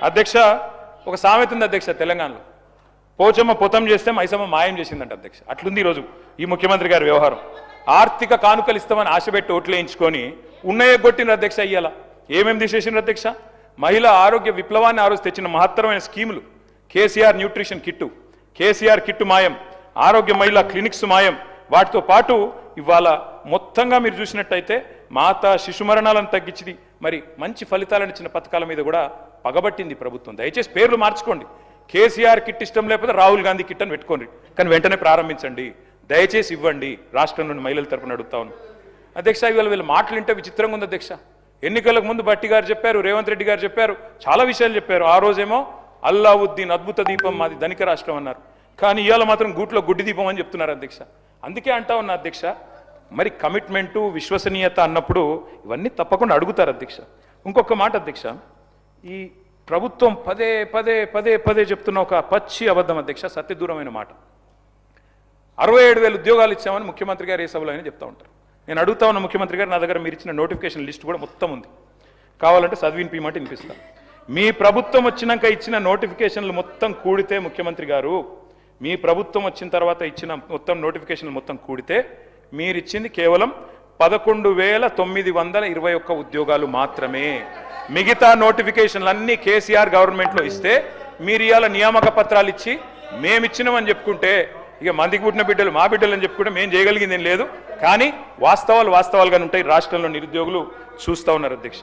అధ్యక్ష ఒక సామెత ఉంది అధ్యక్ష తెలంగాణలో, పోచమ్మ పొతం చేస్తే మైసమ్మ మాయం చేసిందంట అధ్యక్ష. అట్లుంది ఈరోజు ఈ ముఖ్యమంత్రి గారి వ్యవహారం. ఆర్థిక కానుకలు ఇస్తామని ఆశపెట్టి ఓట్లు వేయించుకొని ఉన్నయే కొట్టిన అధ్యక్ష. ఇయ్యాల ఏమేమి తీసేసిన అధ్యక్ష? మహిళా ఆరోగ్య విప్లవాన్ని ఆ రోజు తెచ్చిన మహత్తరమైన స్కీములు, KCR nutrition kit, KCR kit మాయం, ఆరోగ్య మహిళా క్లినిక్స్ మాయం. వాటితో పాటు ఇవాళ మొత్తంగా మీరు చూసినట్టయితే మాతా శిశు మరణాలను తగ్గించింది, మరి మంచి ఫలితాలను ఇచ్చిన పథకాల మీద కూడా పగబట్టింది ప్రభుత్వం. దయచేసి పేర్లు మార్చుకోండి. కేసీఆర్ కిట్ ఇష్టం లేకపోతే రాహుల్ గాంధీ కిట్ అని పెట్టుకోండి, కానీ వెంటనే ప్రారంభించండి. దయచేసి ఇవ్వండి. రాష్ట్రంలోని మహిళల తరపున అడుగుతా ఉన్నాను అధ్యక్ష. ఇవాళ వీళ్ళ మాటలు వింటే విచిత్రంగా ఉంది అధ్యక్ష. ఎన్నికలకు ముందు భట్టి గారు చెప్పారు, రేవంత్ రెడ్డి గారు చెప్పారు, చాలా విషయాలు చెప్పారు. ఆ రోజేమో అల్లావుద్దీన్ అద్భుత దీపం మాది ధనిక రాష్ట్రం అన్నారు, కానీ ఇవాళ మాత్రం గూట్లో గుడ్డి దీపం అని చెప్తున్నారు అధ్యక్ష. అందుకే అంటా ఉన్నా అధ్యక్ష, మరి కమిట్మెంటు విశ్వసనీయత అన్నప్పుడు ఇవన్నీ తప్పకుండా అడుగుతారు అధ్యక్ష. ఇంకొక మాట అధ్యక్ష, ఈ ప్రభుత్వం పదే పదే పదే పదే చెప్తున్న ఒక పచ్చి అబద్ధం అధ్యక్ష, సత్యదూరమైన మాట. 67,000 ఉద్యోగాలు ఇచ్చామని ముఖ్యమంత్రి గారు ఏ సభలో అయినా చెప్తా ఉంటారు. నేను అడుగుతా ఉన్న ముఖ్యమంత్రి గారు, నా దగ్గర మీరు ఇచ్చిన నోటిఫికేషన్ లిస్ట్ కూడా మొత్తం ఉంది, కావాలంటే చదివినిపిమంటే వినిపిస్తాను. మీ ప్రభుత్వం వచ్చినాక ఇచ్చిన నోటిఫికేషన్లు మొత్తం కూడితే ముఖ్యమంత్రి గారు, మీ ప్రభుత్వం వచ్చిన తర్వాత ఇచ్చిన మొత్తం నోటిఫికేషన్లు మొత్తం కూడితే మీరు ఇచ్చింది కేవలం 11,921 ఉద్యోగాలు మాత్రమే. మిగతా నోటిఫికేషన్లు అన్నీ కేసీఆర్ గవర్నమెంట్లో ఇస్తే మీరు ఇవాళ నియామక పత్రాలు ఇచ్చి మేమిచ్చినామని చెప్పుకుంటే, ఇక మందికి పుట్టిన బిడ్డలు మా బిడ్డలు అని చెప్పుకుంటే మేము చేయగలిగింది ఏం లేదు. కానీ వాస్తవాలుగానే ఉంటాయి. రాష్ట్రంలో నిరుద్యోగులు చూస్తూ ఉన్నారు అధ్యక్ష.